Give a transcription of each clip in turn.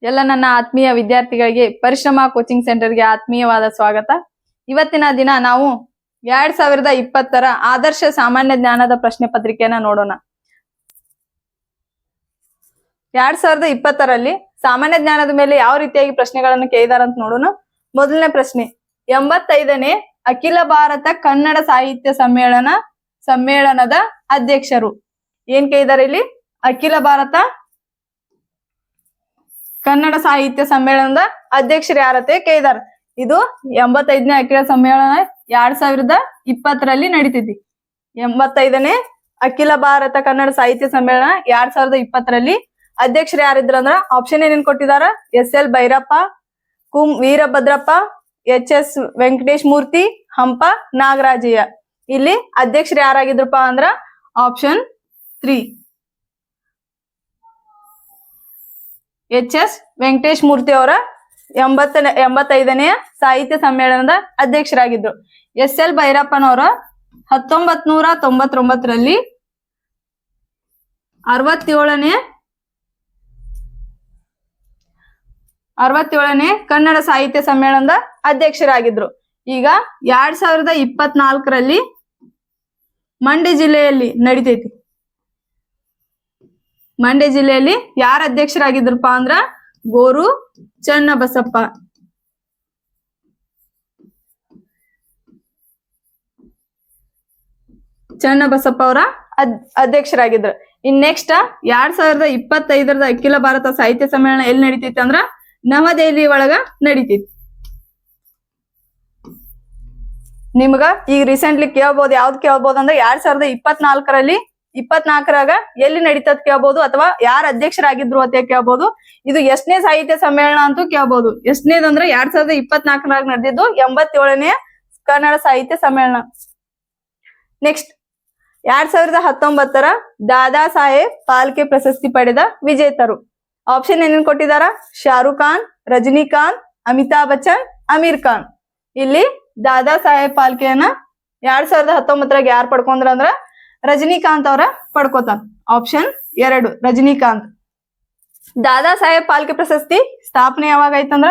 ಎಲ್ಲ ನನ್ನ ಆತ್ಮೀಯ ವಿದ್ಯಾರ್ಥಿಗಳಿಗೆ ಪರಿಶ್ರಮ ಕೋಚಿಂಗ್ ಸೆಂಟರ್ಗೆ ಆತ್ಮೀಯವಾದ ಸ್ವಾಗತ. ಇವತ್ತಿನ ದಿನ ನಾವು 2020ರ ಆದರ್ಶ ಸಾಮಾನ್ಯ ಜ್ಞಾನದ ಪ್ರಶ್ನೆ ಪತ್ರಿಕೆಯನ್ನ ನೋಡೋಣ. 2020ರಲ್ಲಿ ಸಾಮಾನ್ಯ ಜ್ಞಾನದ ಮೇಲೆ ಯಾವ ರೀತಿಯಾಗಿ ಪ್ರಶ್ನೆಗಳನ್ನು ಕೇಳಿದಾರ ಅಂತ ನೋಡೋಣ. ಮೊದಲನೇ ಪ್ರಶ್ನೆ, 85ನೇ ಅಖಿಲ ಭಾರತ ಕನ್ನಡ ಸಾಹಿತ್ಯ ಸಮ್ಮೇಳನದ ಅಧ್ಯಕ್ಷರು. ಏನ್ ಕೇಳಿದಾರೆ ಇಲ್ಲಿ? ಅಖಿಲ ಭಾರತ ಕನ್ನಡ ಸಾಹಿತ್ಯ ಸಮ್ಮೇಳನದ ಅಧ್ಯಕ್ಷರು ಯಾರತ್ತೆ ಕೇಳಿದಾರ. ಇದು 85ನೇ ಅಖಿಲ ಸಮ್ಮೇಳನ 2020ರಲ್ಲಿ ನಡೀತೈತಿ. 85ನೇ ಅಖಿಲ ಭಾರತ ಕನ್ನಡ ಸಾಹಿತ್ಯ ಸಮ್ಮೇಳನ 2020ರಲ್ಲಿ ಅಧ್ಯಕ್ಷರು ಯಾರಿದ್ರ ಅಂದ್ರ ಆಪ್ಷನ್ ಏನೇನ್ ಕೊಟ್ಟಿದಾರ? SL ಭೈರಪ್ಪ, ಕುಂ ವೀರಭದ್ರಪ್ಪ, HS ವೆಂಕಟೇಶ್ ಮೂರ್ತಿ, ಹಂಪ ನಾಗರಾಜಯ್ಯ. ಇಲ್ಲಿ ಅಧ್ಯಕ್ಷರು ಯಾರಾಗಿದ್ರಪ್ಪ ಅಂದ್ರ ಆಪ್ಷನ್ 3 HS ವೆಂಕಟೇಶ್ ಮೂರ್ತಿ ಅವರ 85ನೇ ಸಾಹಿತ್ಯ ಸಮ್ಮೇಳನದ ಅಧ್ಯಕ್ಷರಾಗಿದ್ರು. SL ಭೈರಪ್ಪನವರ 1999ರಲ್ಲಿ 67ನೇ ಕನ್ನಡ ಸಾಹಿತ್ಯ ಸಮ್ಮೇಳನದ ಅಧ್ಯಕ್ಷರಾಗಿದ್ರು. ಈಗ 2024ರಲ್ಲಿ ಮಂಡ್ಯ ಜಿಲ್ಲೆಯಲ್ಲಿ ನಡೀತೈತಿ. ಮಂಡ್ಯ ಜಿಲ್ಲೆಯಲ್ಲಿ ಯಾರ ಅಧ್ಯಕ್ಷರಾಗಿದ್ರಪ್ಪ ಅಂದ್ರ ಗೋರು ಚನ್ನಬಸಪ್ಪ. ಚನ್ನಬಸಪ್ಪ ಅವರ ಅಧ್ಯಕ್ಷರಾಗಿದ್ರು. ಇನ್ ನೆಕ್ಸ್ಟ್ 2025ರದ ಅಖಿಲ ಭಾರತ ಸಾಹಿತ್ಯ ಸಮ್ಮೇಳನ ಎಲ್ಲಿ ನಡೀತೈತಿ ಅಂದ್ರ ನವದೆಹಲಿ ಒಳಗ ನಡೀತೈತಿ. ನಿಮ್ಗ ಈಗ ರೀಸೆಂಟ್ಲಿ ಕೇಳ್ಬೋದು, ಯಾವ್ದು ಕೇಳ್ಬೋದು ಅಂದ್ರೆ 2024ರಾಗ ಎಲ್ಲಿ ನಡೀತದ ಕೇಳ್ಬೋದು, ಅಥವಾ ಯಾರ ಅಧ್ಯಕ್ಷರಾಗಿದ್ರು ಅಂತ ಕೇಳ್ಬೋದು. ಇದು ಎಷ್ಟನೇ ಸಾಹಿತ್ಯ ಸಮ್ಮೇಳನ ಅಂತೂ ಕೇಳ್ಬೋದು. ಎಷ್ಟನೇದಂದ್ರೆ 2024ರಾಗ ನಡೆದಿದ್ದು 87ನೇ ಕನ್ನಡ ಸಾಹಿತ್ಯ ಸಮ್ಮೇಳನ. ನೆಕ್ಸ್ಟ್ 2019ರ ದಾದಾ ಸಾಹೇಬ್ ಫಾಲ್ಕೆ ಪ್ರಶಸ್ತಿ ಪಡೆದ ವಿಜೇತರು. ಆಪ್ಷನ್ ಏನೇನ್ ಕೊಟ್ಟಿದಾರ? ಶಾರುಖ್ ಖಾನ್, ರಜನಿಕಾಂತ್, ಅಮಿತಾಬ್ ಬಚ್ಚನ್, ಅಮೀರ್ ಖಾನ್. ಇಲ್ಲಿ ದಾದಾ ಸಾಹೇಬ್ ಫಾಲ್ಕೆಯನ್ನ 2019ರಾಗ ಯಾರು ಪಡ್ಕೊಂಡ್ರ ಅಂದ್ರ ರಜನಿಕಾಂತ್ ಅವರ ಪಡ್ಕೋತಾರ. ಆಪ್ಷನ್ 2 ರಜನಿಕಾಂತ್. ದಾದಾ ಸಾಹೇಬ್ ಫಾಲ್ಕೆ ಪ್ರಶಸ್ತಿ ಸ್ಥಾಪನೆ ಯಾವಾಗ ಆಯ್ತಂದ್ರ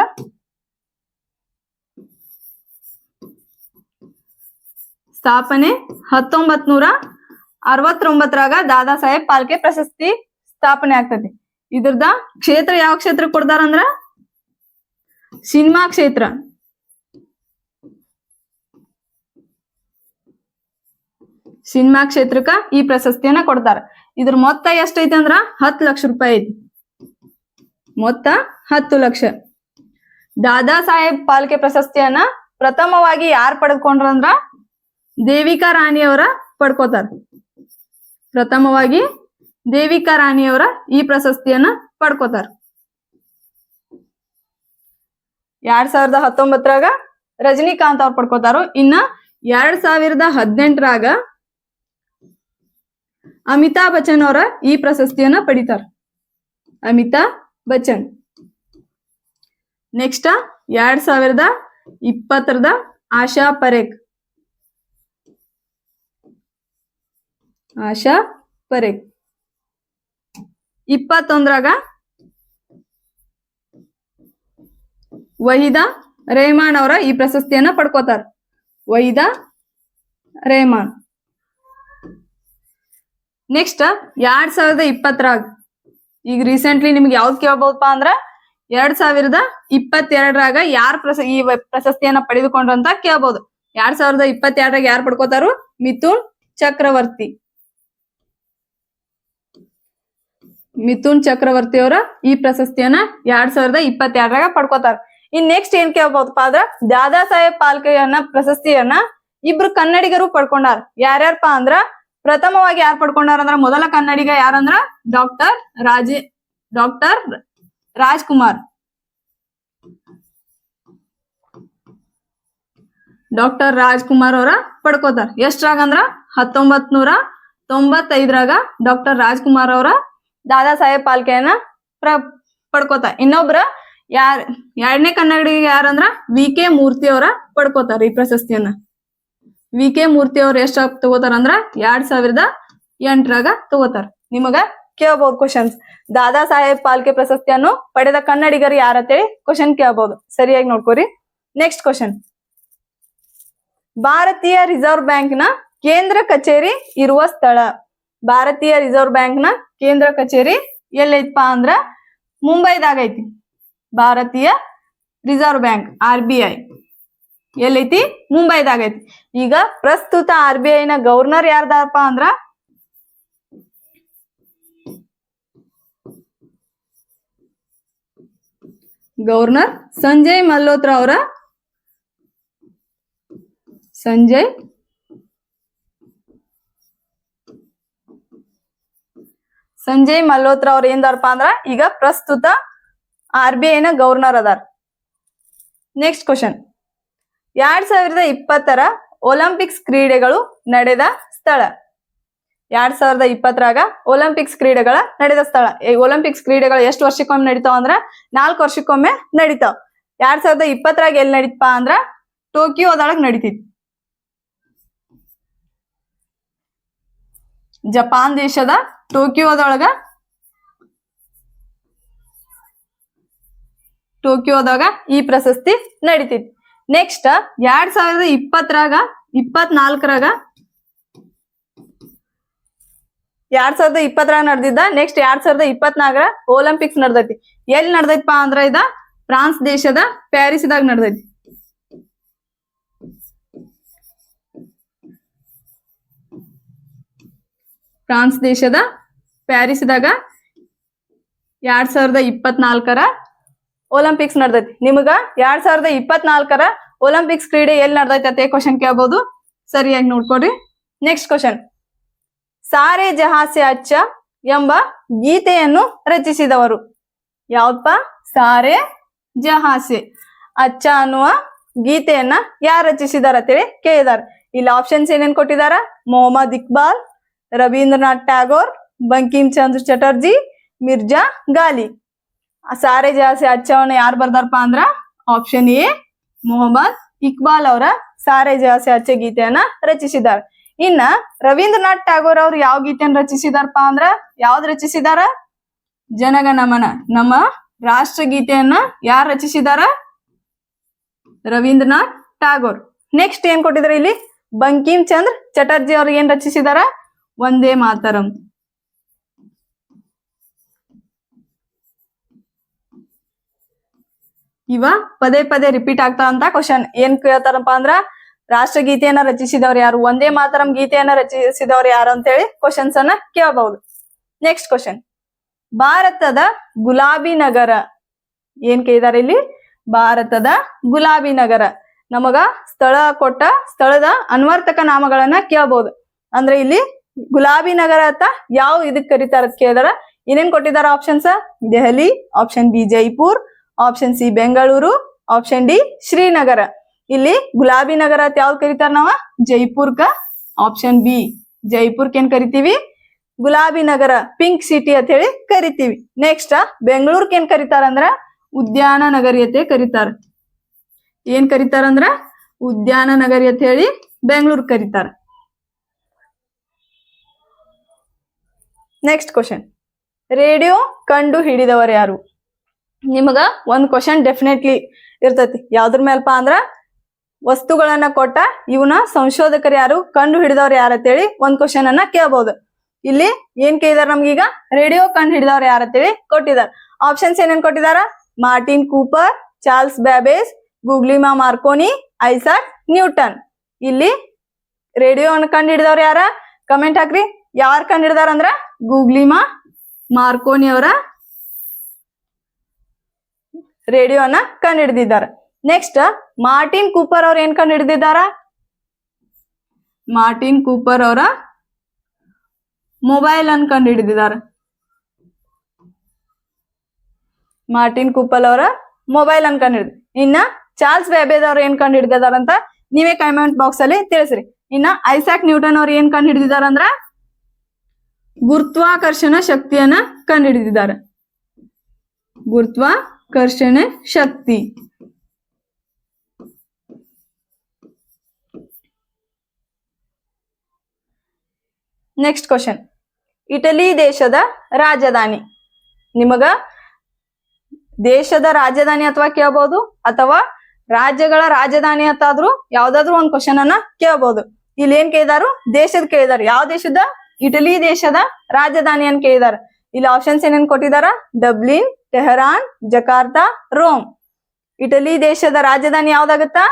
ಸ್ಥಾಪನೆ 1969ರಾಗ ದಾದಾ ಸಾಹೇಬ್ ಫಾಲ್ಕೆ ಪ್ರಶಸ್ತಿ ಸ್ಥಾಪನೆ ಆಗ್ತದೆ. ಇದ್ರದ ಕ್ಷೇತ್ರ ಯಾವ ಕ್ಷೇತ್ರ ಕೊಡ್ತಾರ ಅಂದ್ರ ಸಿನಿಮಾ ಕ್ಷೇತ್ರ. ಸಿನಿಮಾ ಕ್ಷೇತ್ರಕ್ಕ ಈ ಪ್ರಶಸ್ತಿಯನ್ನ ಕೊಡ್ತಾರ. ಇದ್ರ ಮೊತ್ತ ಎಷ್ಟೈತಿ ಅಂದ್ರ 10 ಲಕ್ಷ ರೂಪಾಯಿ ಐತಿ. ಮೊತ್ತ 10 ಲಕ್ಷ. ದಾದಾ ಸಾಹೇಬ್ ಫಾಲ್ಕೆ ಪ್ರಶಸ್ತಿಯನ್ನ ಪ್ರಥಮವಾಗಿ ಯಾರು ಪಡೆದುಕೊಂಡ್ರ ಅಂದ್ರ ದೇವಿಕಾ ರಾಣಿಯವರ ಪಡ್ಕೋತಾರ. ಪ್ರಥಮವಾಗಿ ದೇವಿಕಾ ರಾಣಿಯವರ ಈ ಪ್ರಶಸ್ತಿಯನ್ನ ಪಡ್ಕೋತಾರ. 2019ರಾಗ ರಜನಿಕಾಂತ್ ಅವ್ರು ಪಡ್ಕೋತಾರು. ಇನ್ನ 2018ರಾಗ ಅಮಿತಾಬ್ ಬಚ್ಚನ್ ಅವರ ಈ ಪ್ರಶಸ್ತಿಯನ್ನ ಪಡಿತಾರ. ಅಮಿತಾಬ್ ಬಚ್ಚನ್. ನೆಕ್ಸ್ಟ್ 2020ರದ ಆಶಾ ಪರೇಖ್. ಆಶಾ ಪರೇಖ್. 21ರಾಗ ವಹೀದಾ ರೆಹಮಾನ್ ಅವರ ಈ ಪ್ರಶಸ್ತಿಯನ್ನ ಪಡ್ಕೋತಾರ. ವಹೀದಾ ರೆಹಮಾನ್. ನೆಕ್ಸ್ಟ್ 2020ರಾಗ ಈಗ ರೀಸೆಂಟ್ಲಿ ನಿಮ್ಗೆ ಯಾವ್ದು ಕೇಳ್ಬಹುದಪ್ಪ ಅಂದ್ರ 2022ರಾಗ ಯಾರ ಈ ಪ್ರಶಸ್ತಿಯನ್ನ ಪಡೆದುಕೊಂಡ್ರ ಅಂತ ಕೇಳ್ಬಹುದು. 2022ರಾಗ ಯಾರು ಪಡ್ಕೋತಾರು? ಮಿಥುನ್ ಚಕ್ರವರ್ತಿ. ಮಿಥುನ್ ಚಕ್ರವರ್ತಿ ಅವರ ಈ ಪ್ರಶಸ್ತಿಯನ್ನ 2022ರಾಗ ಪಡ್ಕೋತಾರ. ಇನ್ ನೆಕ್ಸ್ಟ್ ಏನ್ ಕೇಳ್ಬಹುದಪ್ಪ ಅಂದ್ರ ದಾದಾ ಸಾಹೇಬ್ ಫಾಲ್ಕೆಯನ್ನ ಪ್ರಶಸ್ತಿಯನ್ನ ಇಬ್ರು ಕನ್ನಡಿಗರು ಪಡ್ಕೊಂಡಾರ. ಯಾರ್ಯಾರಪ್ಪ ಅಂದ್ರ ಪ್ರಥಮವಾಗಿ ಯಾರು ಪಡ್ಕೊಂಡಾರ ಅಂದ್ರ ಮೊದಲ ಕನ್ನಡಿಗ ಯಾರಂದ್ರ ಡಾಕ್ಟರ್ ರಾಜ್ಕುಮಾರ್. ಡಾಕ್ಟರ್ ರಾಜ್ಕುಮಾರ್ ಅವರ ಪಡ್ಕೋತಾರ. ಎಷ್ಟ್ರಾಗ ಅಂದ್ರ 1995ರಾಗ ಡಾಕ್ಟರ್ ರಾಜ್ಕುಮಾರ್ ಅವರ ದಾದಾ ಸಾಹೇಬ್ ಫಾಲ್ಕೆಯನ್ನ ಪಡ್ಕೋತಾರ. ಇನ್ನೊಬ್ರ ಎರಡನೇ ಕನ್ನಡಿಗ ಯಾರಂದ್ರ VK ಮೂರ್ತಿ ಅವರ ಪಡ್ಕೋತಾರ ಈ ಪ್ರಶಸ್ತಿಯನ್ನ. VK ಮೂರ್ತಿ ಅವ್ರ ಎಷ್ಟ ತಗೋತಾರ ಅಂದ್ರ 2008ರಾಗ ತಗೋತಾರ. ನಿಮಗ ಕೇಳಬಹುದು ಕ್ವಶನ್ಸ್. ದಾದಾ ಸಾಹೇಬ್ ಪಾಲ್ಕೆ ಪ್ರಶಸ್ತಿಯನ್ನು ಪಡೆದ ಕನ್ನಡಿಗರು ಯಾರಂತೇಳಿ ಕ್ವಶನ್ ಕೇಳಬಹುದು. ಸರಿಯಾಗಿ ನೋಡ್ಕೋರಿ. ನೆಕ್ಸ್ಟ್ ಕ್ವಶನ್, ಭಾರತೀಯ ರಿಸರ್ವ್ ಬ್ಯಾಂಕ್ ನ ಕೇಂದ್ರ ಕಚೇರಿ ಇರುವ ಸ್ಥಳ. ಭಾರತೀಯ ರಿಸರ್ವ್ ಬ್ಯಾಂಕ್ ನ ಕೇಂದ್ರ ಕಚೇರಿ ಎಲ್ಲೈತಪ್ಪ ಅಂದ್ರ ಮುಂಬೈದಾಗ ಐತಿ. ಭಾರತೀಯ ರಿಸರ್ವ್ ಬ್ಯಾಂಕ್ RBI ಎಲ್ಲೈತಿ? ಮುಂಬೈದಾಗ ಐತಿ. ಈಗ ಪ್ರಸ್ತುತ RBI ನ ಗವರ್ನರ್ ಯಾರ್ದಾರಪ್ಪ ಅಂದ್ರ ಗವರ್ನರ್ ಸಂಜಯ್ ಮಲ್ಹೋತ್ರಾ ಅವರ ಸಂಜಯ್ ಮಲ್ಹೋತ್ರಾ ಅವ್ರ ಏನ್ದಾರಪ್ಪ ಅಂದ್ರ ಈಗ ಪ್ರಸ್ತುತ RBI ನ ಗವರ್ನರ್ ಅದಾರ. ನೆಕ್ಸ್ಟ್ ಕ್ವಶನ್, 2020 ಒಲಿಂಪಿಕ್ಸ್ ಕ್ರೀಡೆಗಳು ನಡೆದ ಸ್ಥಳ. 2020 ಒಲಿಂಪಿಕ್ಸ್ ಕ್ರೀಡೆಗಳ ನಡೆದ ಸ್ಥಳ. ಈ ಒಲಿಂಪಿಕ್ಸ್ ಕ್ರೀಡೆಗಳು ಎಷ್ಟು ವರ್ಷಕ್ಕೊಮ್ಮೆ ನಡೀತಾವ ಅಂದ್ರ 4 ವರ್ಷಕ್ಕೊಮ್ಮೆ ನಡೀತಾವ. 2020 ಎಲ್ಲಿ ನಡೀತಪ್ಪ ಅಂದ್ರ ಟೋಕಿಯೋದೊಳಗ್ ನಡೀತಿತ್ತು. ಜಪಾನ್ ದೇಶದ ಟೋಕಿಯೋದಾಗ ಈ ಪ್ರಶಸ್ತಿ ನಡೀತಿತ್ತು. ನೆಕ್ಸ್ಟ್ 2024 2020 ನಡೆದಿದ್ದ. ನೆಕ್ಸ್ಟ್ 2024 ಒಲಿಂಪಿಕ್ಸ್ ನಡೆದೈತಿ. ಎಲ್ಲಿ ನಡೆದೈತಪ್ಪ ಅಂದ್ರ ಇದ ಫ್ರಾನ್ಸ್ ದೇಶದ ಪ್ಯಾರಿಸ್ದಾಗ ನಡೆದೈತಿ. ಫ್ರಾನ್ಸ್ ದೇಶದ ಪ್ಯಾರಿಸ್ದಾಗ 2024 ಒಲಿಂಪಿಕ್ಸ್ ನಡೆದೈತಿ. ನಿಮಗ 2024 ಒಲಿಂಪಿಕ್ಸ್ ಕ್ರೀಡೆ ಎಲ್ಲಿ ನಡೆದೈತಿ ಅಂತ ಕ್ವಶನ್ ಕೇಳಬಹುದು. ಸರಿಯಾಗಿ ನೋಡ್ಕೊಡ್ರಿ. ನೆಕ್ಸ್ಟ್ ಕ್ವಶನ್, ಸಾರೆ ಜಹಾಂ ಸೆ ಅಚ್ಚಾ ಎಂಬ ಗೀತೆಯನ್ನು ರಚಿಸಿದವರು. ಯಾವಪ್ಪ? ಸಾರೆ ಜಹಾಂ ಸೆ ಅಚ್ಚಾ ಅನ್ನುವ ಗೀತೆಯನ್ನ ಯಾರು ರಚಿಸಿದಾರ ಅಂತೇಳಿ ಕೇಳಿದಾರ. ಇಲ್ಲಿ ಆಪ್ಷನ್ಸ್ ಏನೇನ್ ಕೊಟ್ಟಿದಾರ? ಮೊಹಮ್ಮದ್ ಇಕ್ಬಾಲ್, ರವೀಂದ್ರನಾಥ್ ಟ್ಯಾಗೋರ್, ಬಂಕಿಮ್ ಚಂದ್ರ ಚಟರ್ಜಿ, ಮಿರ್ಜಾ ಗಾಲಿ. ಸಾರೆ ಜಹಾಂ ಸೆ ಅಚ್ಚಾವನ್ನ ಯಾರು ಬರ್ದಾರಪ್ಪ ಅಂದ್ರ ಆಪ್ಷನ್ ಎ ಮೊಹಮ್ಮದ್ ಇಕ್ಬಾಲ್ ಅವರ ಸಾರೆ ಜಹಾಂ ಸೆ ಅಚ್ಚಾ ಗೀತೆಯನ್ನ ರಚಿಸಿದ್ದಾರೆ. ಇನ್ನ ರವೀಂದ್ರನಾಥ್ ಟ್ಯಾಗೋರ್ ಅವ್ರು ಯಾವ ಗೀತೆಯನ್ನ ರಚಿಸಿದಾರಪ್ಪ ಅಂದ್ರ ಯಾವ್ದು ರಚಿಸಿದಾರ? ಜನಗಣಮನ, ನಮ್ಮ ರಾಷ್ಟ್ರ ಗೀತೆಯನ್ನ ಯಾರು ರಚಿಸಿದಾರ? ರವೀಂದ್ರನಾಥ್ ಟ್ಯಾಗೋರ್. ನೆಕ್ಸ್ಟ್ ಏನ್ ಕೊಟ್ಟಿದಾರೆ ಇಲ್ಲಿ? ಬಂಕಿಮ್ ಚಂದ್ರ ಚಟರ್ಜಿ ಅವ್ರು ಏನ್ ರಚಿಸಿದಾರ? ವಂದೇ ಮಾತರಂ. ಇವ ಪದೇ ಪದೇ ರಿಪೀಟ್ ಆಗ್ತಾ ಅಂತ ಕ್ವಶನ್. ಏನ್ ಕೇಳ್ತಾರಪ್ಪ ಅಂದ್ರ ರಾಷ್ಟ್ರಗೀತೆಯನ್ನ ರಚಿಸಿದವ್ರು ಯಾರು, ವಂದೇ ಮಾತರಂ ಗೀತೆಯನ್ನ ರಚಿಸಿದವ್ರು ಯಾರು ಅಂತೇಳಿ ಕ್ವಶನ್ಸ್ ಅನ್ನ ಕೇಳಬಹುದು. ನೆಕ್ಸ್ಟ್ ಕ್ವಶನ್, ಭಾರತದ ಗುಲಾಬಿ ನಗರ. ಏನ್ ಕೇಳಿದಾರೆ ಇಲ್ಲಿ? ಭಾರತದ ಗುಲಾಬಿ ನಗರ. ನಮಗ ಸ್ಥಳ ಕೊಟ್ಟ ಸ್ಥಳದ ಅನ್ವರ್ತಕ ನಾಮಗಳನ್ನ ಕೇಳಬಹುದು. ಅಂದ್ರೆ ಇಲ್ಲಿ ಗುಲಾಬಿ ನಗರ ಅಂತ ಯಾವ ಇದಕ್ ಕರೀತಾರ ಕೇಳಿದಾರ. ಏನೇನ್ ಕೊಟ್ಟಿದಾರ options? Delhi, option B Jaipur, option C Bengaluru, option D Srinagar. ಇಲ್ಲಿ ಗುಲಾಬಿ ನಗರ ಅಂತ ಯಾವ್ದು ಕರೀತಾರ ನಾವ? ಜೈಪುರ್ಕ. ಆಪ್ಷನ್ ಬಿ ಜೈಪುರ್ಕ್ ಏನ್ ಕರಿತೀವಿ? ಗುಲಾಬಿ ನಗರ, ಪಿಂಕ್ ಸಿಟಿ ಅಂತ ಹೇಳಿ ಕರಿತೀವಿ. ನೆಕ್ಸ್ಟ್ ಬೆಂಗಳೂರ್ಕ್ ಏನ್ ಕರೀತಾರ ಅಂದ್ರ ಉದ್ಯಾನ ನಗರಿ ಅಂತ ಕರೀತಾರ. ಏನ್ ಕರೀತಾರಂದ್ರ ಉದ್ಯಾನ ನಗರಿ ಅಂತ ಹೇಳಿ ಬೆಂಗಳೂರು ಕರೀತಾರ. ನೆಕ್ಸ್ಟ್ ಕ್ವಶನ್, ರೇಡಿಯೋ ಕಂಡು ಹಿಡಿದವರು ಯಾರು? ನಿಮಗ ಒಂದ್ ಕ್ವಶನ್ ಡೆಫಿನೆಟ್ಲಿ ಇರ್ತೈತಿ. ಯಾವ್ದ್ರ ಮೇಲಪ್ಪ ಅಂದ್ರ ವಸ್ತುಗಳನ್ನ ಕೊಟ್ಟ ಇವನ ಸಂಶೋಧಕರು ಯಾರು, ಕಂಡು ಹಿಡಿದವ್ರು ಯಾರು ಅಂತೇಳಿ ಒಂದ್ ಕ್ವಶನ್ ಅನ್ನ ಕೇಳಬಹುದು. ಇಲ್ಲಿ ಏನ್ ಕೇಳಿದಾರ ನಮ್ಗೀಗ? ರೇಡಿಯೋ ಕಂಡು ಹಿಡಿದವ್ರು ಯಾರು ಅಂತೇಳಿ ಕೊಟ್ಟಿದಾರ. ಆಪ್ಷನ್ಸ್ ಏನೇನ್ ಕೊಟ್ಟಿದಾರ? Martin Cooper, Charles Babbage, Guglielmo Marconi, Isaac Newton. ಇಲ್ಲಿ ರೇಡಿಯೋನ ಕಂಡು ಹಿಡಿದವ್ರು ಯಾರ? ಕಮೆಂಟ್ ಹಾಕ್ರಿ. ಯಾರು ಕಂಡು ಹಿಡಿದಾರ ಅಂದ್ರ ಗೂಗ್ಲಿಮಾ ಮಾರ್ಕೋನಿ ಅವರ ರೇಡಿಯೋನ ಕಂಡು ಹಿಡಿದಿದ್ದಾರೆ. ನೆಕ್ಸ್ಟ್ ಮಾರ್ಟಿನ್ ಕೂಪರ್ ಅವ್ರ ಏನ್ ಕಂಡು ಹಿಡಿದಿದ್ದಾರ? ಮಾರ್ಟಿನ್ ಕೂಪರ್ ಅವರ ಮೊಬೈಲ್ ಅನ್ನು ಕಂಡು ಹಿಡಿದಿದ್ದಾರೆ. ಮಾರ್ಟಿನ್ ಕೂಪರ್ ಅವರ ಮೊಬೈಲ್ ಅನ್ನು ಕಂಡು ಹಿಡಿದ. ಇನ್ನ ಚಾರ್ಲ್ಸ್ ಬ್ಯಾಬೇಜ್ ಅವ್ರು ಏನ್ ಕಂಡು ಹಿಡಿದಿದಾರ ಅಂತ ನೀವೇ ಕಮೆಂಟ್ ಬಾಕ್ಸ್ ಅಲ್ಲಿ ತಿಳಿಸ್ರಿ. ಇನ್ನ ಐಸಾಕ್ ನ್ಯೂಟನ್ ಅವ್ರು ಏನ್ ಕಂಡು ಹಿಡಿದಿದಾರ ಅಂದ್ರ ಗುರುತ್ವಾಕರ್ಷಣ ಶಕ್ತಿಯನ್ನ ಕಂಡು ಹಿಡಿದಿದ್ದಾರೆ. ಗುರುತ್ವಾಕರ್ಷಣ ಶಕ್ತಿ. ನೆಕ್ಸ್ಟ್ ಕ್ವಶನ್, ಇಟಲಿ ದೇಶದ ರಾಜಧಾನಿ? ನಿಮಗ ದೇಶದ ರಾಜಧಾನಿ ಅಥವಾ ಕೇಳಬಹುದು, ಅಥವಾ ರಾಜ್ಯಗಳ ರಾಜಧಾನಿ ಅಂತಾದ್ರೂ ಯಾವ್ದಾದ್ರು ಒಂದ್ ಕ್ವಶನ್ ಅನ್ನ ಕೇಳಬಹುದು. ಇಲ್ಲಿ ಏನ್ ಕೇಳಿದಾರು? ದೇಶದ ಕೇಳಿದಾರೆ. ಯಾವ ದೇಶದ? ಇಟಲಿ ದೇಶದ ರಾಜಧಾನಿ ಅಂತ ಕೇಳಿದಾರೆ. ಇಲ್ಲಿ ಆಪ್ಷನ್ಸ್ ಏನೇನ್ ಕೊಟ್ಟಿದಾರ? Dublin, Tehran, Jakarta, Rome. Italy ದೇಶದ ರಾಜಧಾನಿ ಯಾವ್ದಾಗತ್ತಾ?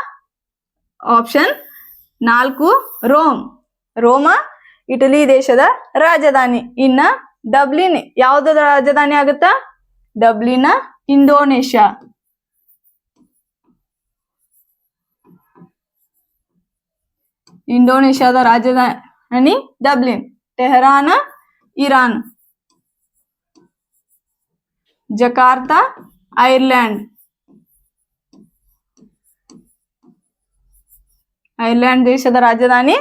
Option 4 Rome. ರೋಮ ಇಟಲಿ ದೇಶದ ರಾಜಧಾನಿ. ಇನ್ನ ಡಬ್ಲಿನ್ ಯಾವ್ದ ರಾಜಧಾನಿ ಆಗುತ್ತಾ? ಡಬ್ಲಿನ ಇಂಡೋನೇಷ್ಯಾ. ಇಂಡೋನೇಷ್ಯಾದ ರಾಜಧಾನಿ Dublin. Tehran Iran. Jakarta Ireland. Ireland ದೇಶದ ರಾಜಧಾನಿ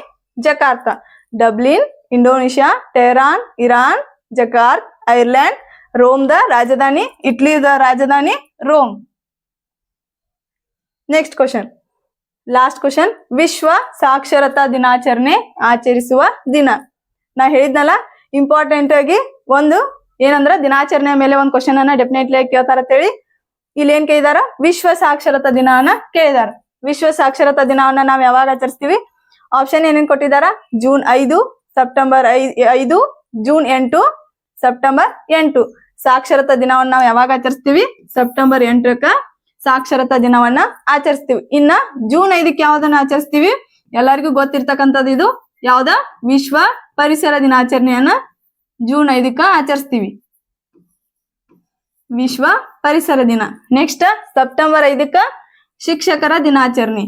Jakarta. Dublin Indonesia, Tehran Iran, Jakarta Ireland, Rome ದ ರಾಜಧಾನಿ, ಇಟ್ಲಿ ದ ರಾಜಧಾನಿ Rome. Next question, last question. ವಿಶ್ವ ಸಾಕ್ಷರತಾ ದಿನಾಚರಣೆ ಆಚರಿಸುವ ದಿನ. ನಾ ಹೇಳಿದ್ನಲ್ಲ, ಇಂಪಾರ್ಟೆಂಟ್ ಆಗಿ ಒಂದು ಏನಂದ್ರ ದಿನಾಚರಣೆ ಮೇಲೆ ಒಂದು ಕ್ವಶನ್ ಅನ್ನ ಡೆಫಿನೆಟ್ಲಿ ಕೇಳ್ತಾರ ಅಂತೇಳಿ. ಇಲ್ಲಿ ಏನ್ ಕೇಳಿದಾರ? ವಿಶ್ವ ಸಾಕ್ಷರತಾ ದಿನವನ್ನ ಕೇಳಿದಾರ. ವಿಶ್ವ ಸಾಕ್ಷರತಾ ದಿನವನ್ನ ನಾವ್ ಯಾವಾಗ ಆಚರಿಸ್ತೀವಿ? ಆಪ್ಷನ್ ಏನೇನ್ ಕೊಟ್ಟಿದಾರ? June 5, September 5, June 8, September 8. ಸಾಕ್ಷರತಾ ದಿನವನ್ನ ನಾವ್ ಯಾವಾಗ ಆಚರಿಸ್ತೀವಿ? ಸೆಪ್ಟೆಂಬರ್ 8ಕ್ಕ ಸಾಕ್ಷರತಾ ದಿನವನ್ನ ಆಚರಿಸ್ತೀವಿ. ಇನ್ನ ಜೂನ್ 5ಕ್ಕೆ ಯಾವ್ದನ್ನ ಆಚರಿಸ್ತೀವಿ? ಎಲ್ಲರಿಗೂ ಗೊತ್ತಿರ್ತಕ್ಕಂಥದ್ದು ಇದು ಯಾವ್ದ? ವಿಶ್ವ ಪರಿಸರ ದಿನಾಚರಣೆಯನ್ನ ಜೂನ್ 5ಕ್ಕ ಆಚರಿಸ್ತೀವಿ. ವಿಶ್ವ ಪರಿಸರ ದಿನ. ನೆಕ್ಸ್ಟ್ ಸೆಪ್ಟೆಂಬರ್ 5ಕ್ಕ ಶಿಕ್ಷಕರ ದಿನಾಚರಣೆ.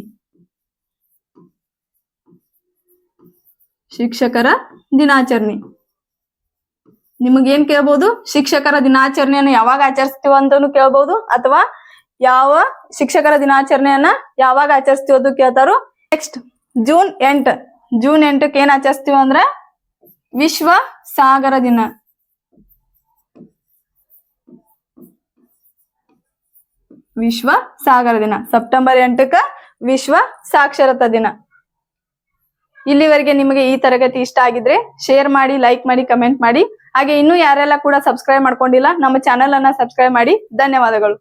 ಶಿಕ್ಷಕರ ದಿನಾಚರಣೆ. ನಿಮಗೇನ್ ಕೇಳ್ಬಹುದು? ಶಿಕ್ಷಕರ ದಿನಾಚರಣೆಯನ್ನ ಯಾವಾಗ ಆಚರಿಸ್ತೀವ ಅಂತಾನು ಕೇಳ್ಬಹುದು, ಅಥವಾ ಯಾವ ಶಿಕ್ಷಕರ ದಿನಾಚರಣೆಯನ್ನ ಯಾವಾಗ ಆಚರಿಸ್ತೀವ ಅಂತ ಕೇಳ್ತಾರು. Next June 8. ಜೂನ್ 8ಕ್ಕೆ ಏನ್ ಆಚರಿಸ್ತೀವ ಅಂದ್ರ ವಿಶ್ವ ಸಾಗರ ದಿನ. ವಿಶ್ವ ಸಾಗರ ದಿನ. ಸೆಪ್ಟೆಂಬರ್ 8ಕ್ಕ ವಿಶ್ವ ಸಾಕ್ಷರತಾ ದಿನ. ಇಲ್ಲಿವರೆಗೆ ನಿಮಗೆ ಈ ತರಗತಿ ಇಷ್ಟ ಆಗಿದ್ರೆ ಶೇರ್ ಮಾಡಿ, ಲೈಕ್ ಮಾಡಿ, ಕಮೆಂಟ್ ಮಾಡಿ. ಹಾಗೆ ಇನ್ನೂ ಯಾರೆಲ್ಲ ಕೂಡ ಸಬ್ಸ್ಕ್ರೈಬ್ ಮಾಡ್ಕೊಂಡಿಲ್ಲ, ನಮ್ಮ ಚಾನೆಲ್ ಅನ್ನ ಸಬ್ಸ್ಕ್ರೈಬ್ ಮಾಡಿ. ಧನ್ಯವಾದಗಳು.